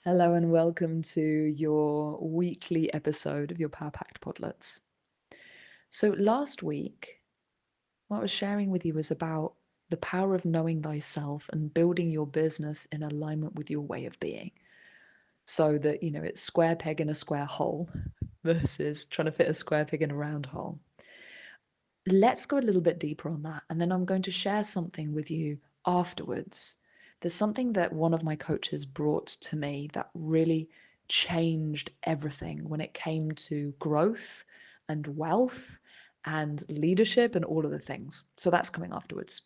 Hello and welcome to your weekly episode of your Power Packed Podlets. So last week, what I was sharing with you was about the power of knowing thyself and building your business in alignment with your way of being. So that, it's square peg in a square hole versus trying to fit a square peg in a round hole. Let's go a little bit deeper on that. And then I'm going to share something with you afterwards. There's something that one of my coaches brought to me that really changed everything when it came to growth and wealth and leadership and all of the things. So that's coming afterwards.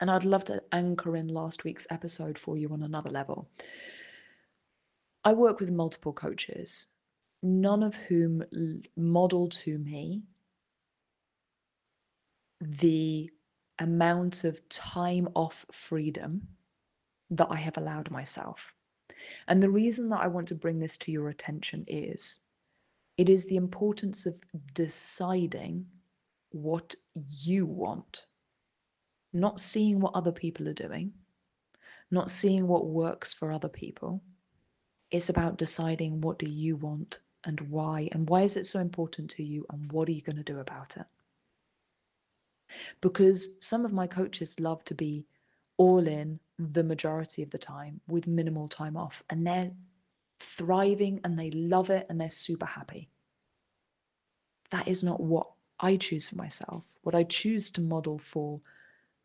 And I'd love to anchor in last week's episode for you on another level. I work with multiple coaches, none of whom model to me the amount of time off freedom that I have allowed myself. And the reason that I want to bring this to your attention is it is the importance of deciding what you want, not seeing what other people are doing, not seeing what works for other people. It's about deciding what do you want and why is it so important to you, and what are you going to do about it? Because some of my coaches love to be all in the majority of the time with minimal time off, and they're thriving and they love it and they're super happy. That is not what I choose for myself. What I choose to model for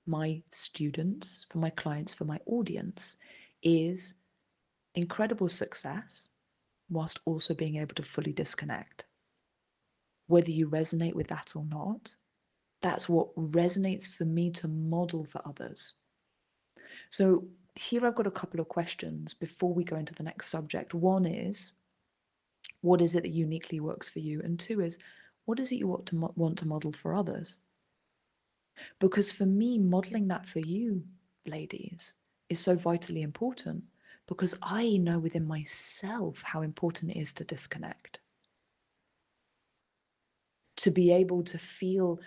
my students, for my clients, for my audience is incredible success whilst also being able to fully disconnect. Whether you resonate with that or not, that's what resonates for me to model for others. So here I've got a couple of questions before we go into the next subject. One is, what is it that uniquely works for you? And two is, what is it you want to model for others? Because for me, modeling that for you, ladies, is so vitally important because I know within myself how important it is to disconnect. To be able to feel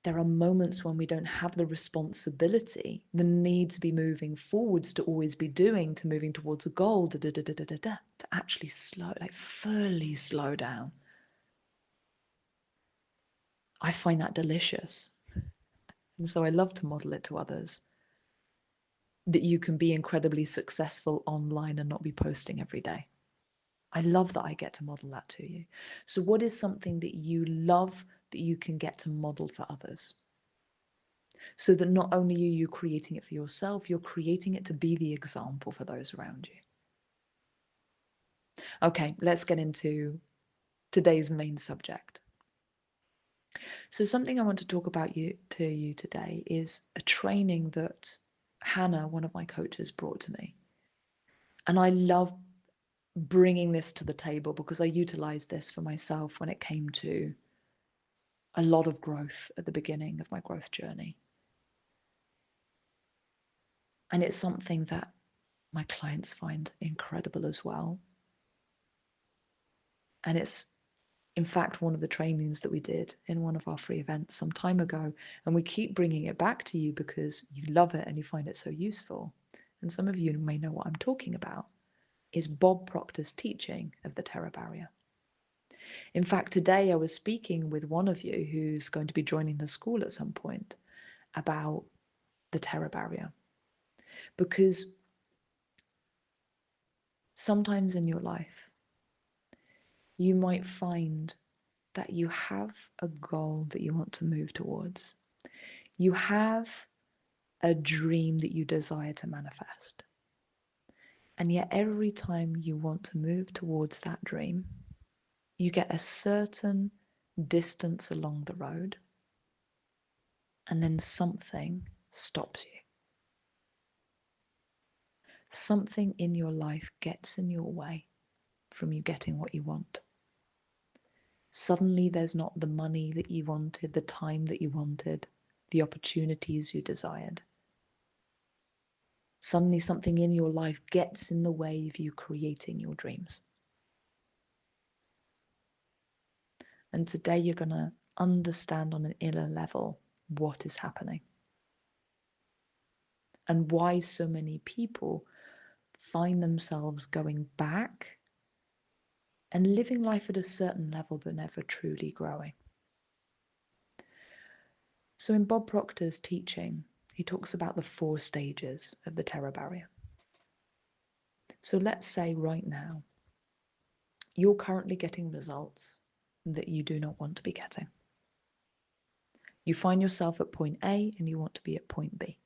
there are moments when we don't have the responsibility, the need to be moving forwards, to always be doing, to moving towards a goal, to actually slow, like fully slow down. I find that delicious. And so I love to model it to others that you can be incredibly successful online and not be posting every day. I love that I get to model that to you. So, what is something that you love that you can get to model for others? So that not only are you creating it for yourself, you're creating it to be the example for those around you. Okay, let's get into today's main subject. So something I want to talk about to you today is a training that Hannah, one of my coaches, brought to me. And I love bringing this to the table because I utilized this for myself when it came to a lot of growth at the beginning of my growth journey. And it's something that my clients find incredible as well. And it's, in fact, one of the trainings that we did in one of our free events some time ago. And we keep bringing it back to you because you love it and you find it so useful. And some of you may know what I'm talking about, is Bob Proctor's teaching of the terror barrier. In fact, today I was speaking with one of you who's going to be joining the school at some point about the terror barrier. Because sometimes in your life, you might find that you have a goal that you want to move towards. You have a dream that you desire to manifest. And yet, every time you want to move towards that dream, you get a certain distance along the road, and then something stops you. Something in your life gets in your way from you getting what you want. Suddenly, there's not the money that you wanted, the time that you wanted, the opportunities you desired. Suddenly, something in your life gets in the way of you creating your dreams. And today, you're going to understand on an inner level what is happening and why so many people find themselves going back and living life at a certain level but never truly growing. So in Bob Proctor's teaching, he talks about the 4 stages of the terror barrier. So let's say right now, you're currently getting results that you do not want to be getting. You find yourself at point A and you want to be at point B.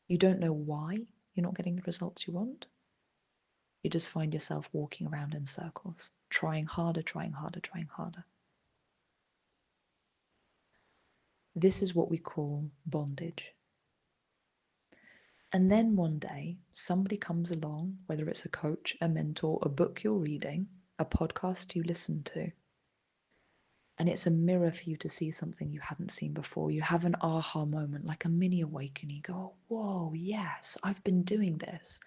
You don't know why you're not getting the results you want. You just find yourself walking around in circles, trying harder, trying harder, trying harder. This is what we call bondage. And then one day, somebody comes along, whether it's a coach, a mentor, a book you're reading, a podcast you listen to, and it's a mirror for you to see something you hadn't seen before. You have an aha moment, like a mini awakening. You go, whoa, yes, I've been doing this,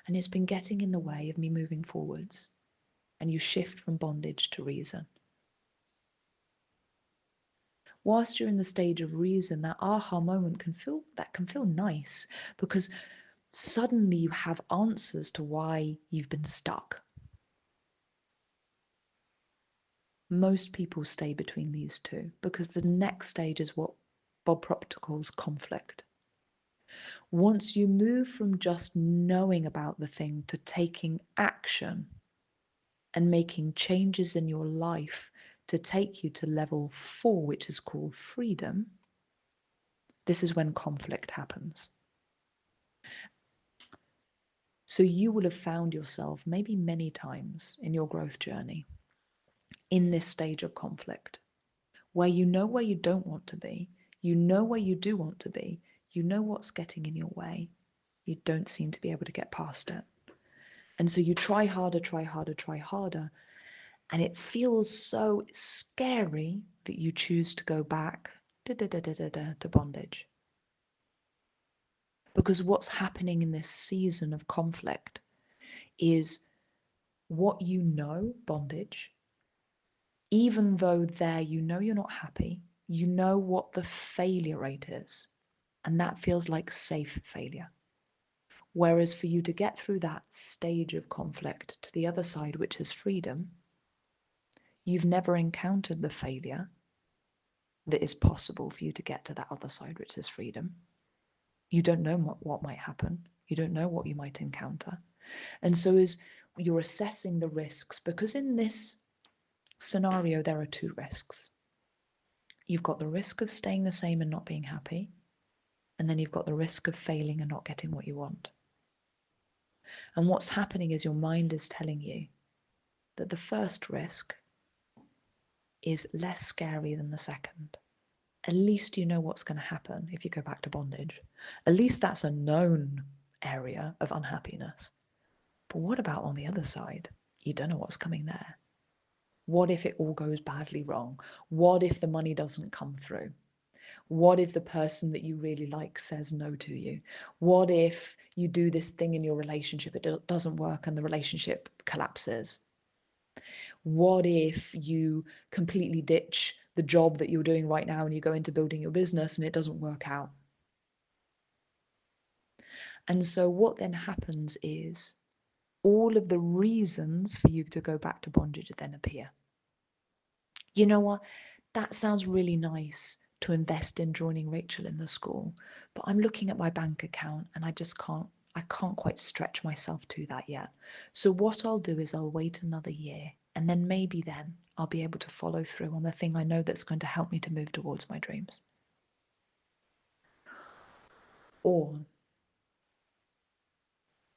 and it's been getting in the way of me moving forwards. And you shift from bondage to reason. Whilst you're in the stage of reason, that aha moment can feel nice, because suddenly you have answers to why you've been stuck. Most people stay between these two because the next stage is what Bob Proctor calls conflict. Once you move from just knowing about the thing to taking action and making changes in your life to take you to level 4, which is called freedom, this is when conflict happens. So you will have found yourself maybe many times in your growth journey in this stage of conflict, where you know where you don't want to be, you know where you do want to be, you know what's getting in your way, you don't seem to be able to get past it. And so you try harder, try harder, try harder, and it feels so scary that you choose to go back to bondage. Because what's happening in this season of conflict is what you know, bondage, even though there you know you're not happy, you know what the failure rate is, and that feels like safe failure. Whereas for you to get through that stage of conflict to the other side, which is freedom, you've never encountered the failure that is possible for you to get to that other side, which is freedom. You don't know what might happen. You don't know what you might encounter. And so as you're assessing the risks, because in this scenario, there are 2 risks. You've got the risk of staying the same and not being happy, and then you've got the risk of failing and not getting what you want. And what's happening is your mind is telling you that the first risk is less scary than the second. At least you know what's going to happen if you go back to bondage. At least that's a known area of unhappiness. But what about on the other side? You don't know what's coming there. What if it all goes badly wrong? What if the money doesn't come through? What if the person that you really like says no to you? What if you do this thing in your relationship, it doesn't work and the relationship collapses? What if you completely ditch the job that you're doing right now and you go into building your business and it doesn't work out? And so what then happens is all of the reasons for you to go back to bondage then appear. You know what? That sounds really nice to invest in joining Rachael in the school, but I'm looking at my bank account and I can't quite stretch myself to that yet. So what I'll do is I'll wait another year, and then maybe then I'll be able to follow through on the thing I know that's going to help me to move towards my dreams. Or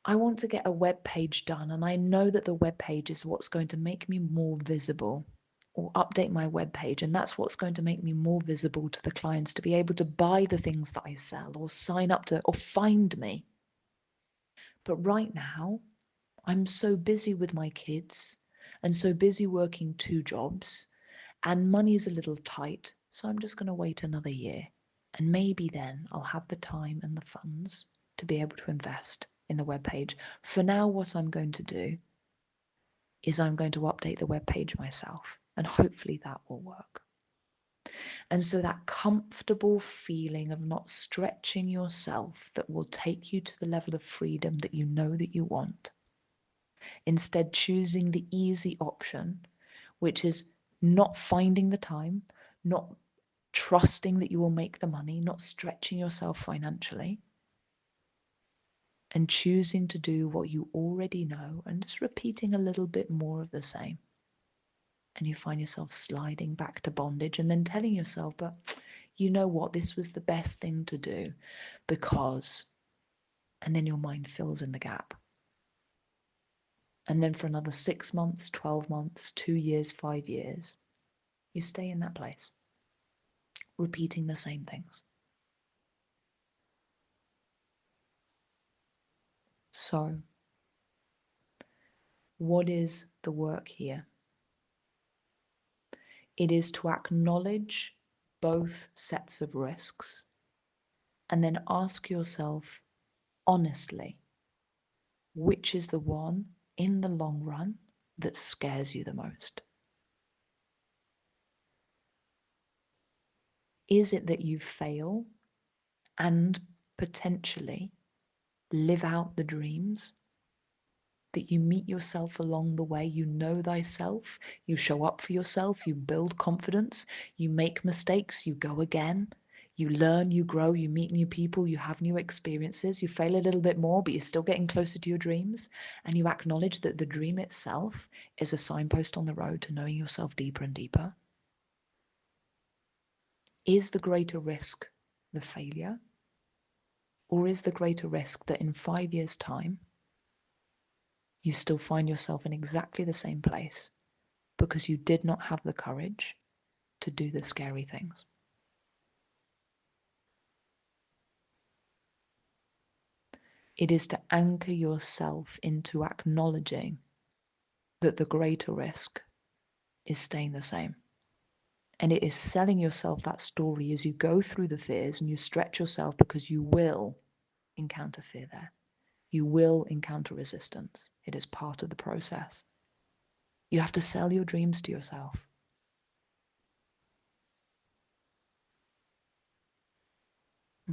I want to get a web page done, and I know that the web page is what's going to make me more visible, or update my web page, and that's what's going to make me more visible to the clients to be able to buy the things that I sell or sign up to or find me. But right now, I'm so busy with my kids and so busy working 2 jobs, and money's a little tight, so I'm just going to wait another year, and maybe then I'll have the time and the funds to be able to invest in the web page. For now, what I'm going to do is I'm going to update the web page myself, and hopefully that will work. And so that comfortable feeling of not stretching yourself that will take you to the level of freedom that you know that you want, instead choosing the easy option, which is not finding the time, not trusting that you will make the money, not stretching yourself financially, and choosing to do what you already know and just repeating a little bit more of the same. And you find yourself sliding back to bondage and then telling yourself, but you know what, this was the best thing to do because, and then your mind fills in the gap. And then for another 6 months, 12 months, 2 years, 5 years, you stay in that place, repeating the same things. So, what is the work here? It is to acknowledge both sets of risks and then ask yourself honestly, which is the one in the long run that scares you the most? Is it that you fail and potentially live out the dreams? That you meet yourself along the way, you know thyself, you show up for yourself, you build confidence, you make mistakes, you go again, you learn, you grow, you meet new people, you have new experiences, you fail a little bit more, but you're still getting closer to your dreams, and you acknowledge that the dream itself is a signpost on the road to knowing yourself deeper and deeper? Is the greater risk the failure? Or is the greater risk that in 5 years' time, you still find yourself in exactly the same place because you did not have the courage to do the scary things? It is to anchor yourself into acknowledging that the greater risk is staying the same. And it is selling yourself that story as you go through the fears and you stretch yourself because you will encounter fear there. You will encounter resistance. It is part of the process. You have to sell your dreams to yourself.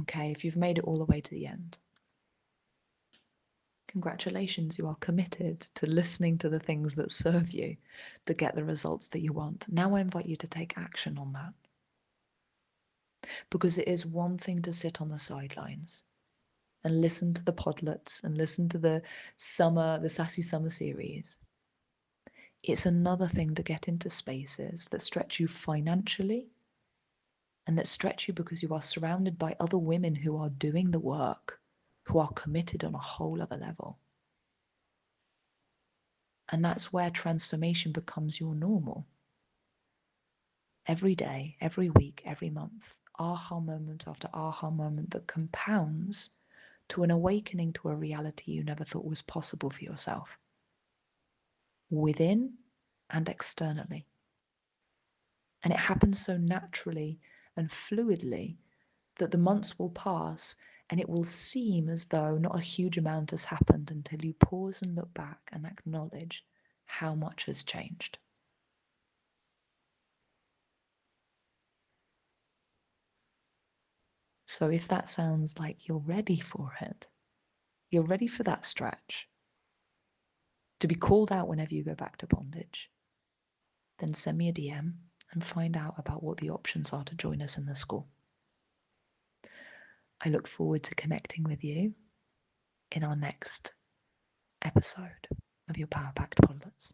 Okay, if you've made it all the way to the end, congratulations, you are committed to listening to the things that serve you to get the results that you want. Now I invite you to take action on that. Because it is one thing to sit on the sidelines and listen to the podlets and listen to the Sassy Summer series. It's another thing to get into spaces that stretch you financially and that stretch you because you are surrounded by other women who are doing the work, who are committed on a whole other level. And that's where transformation becomes your normal. Every day, every week, every month, aha moment after aha moment that compounds to an awakening to a reality you never thought was possible for yourself, within and externally. And it happens so naturally and fluidly that the months will pass and it will seem as though not a huge amount has happened until you pause and look back and acknowledge how much has changed. So if that sounds like you're ready for it, you're ready for that stretch, to be called out whenever you go back to bondage, then send me a DM and find out about what the options are to join us in the school. I look forward to connecting with you in our next episode of your Power Packed Podlets.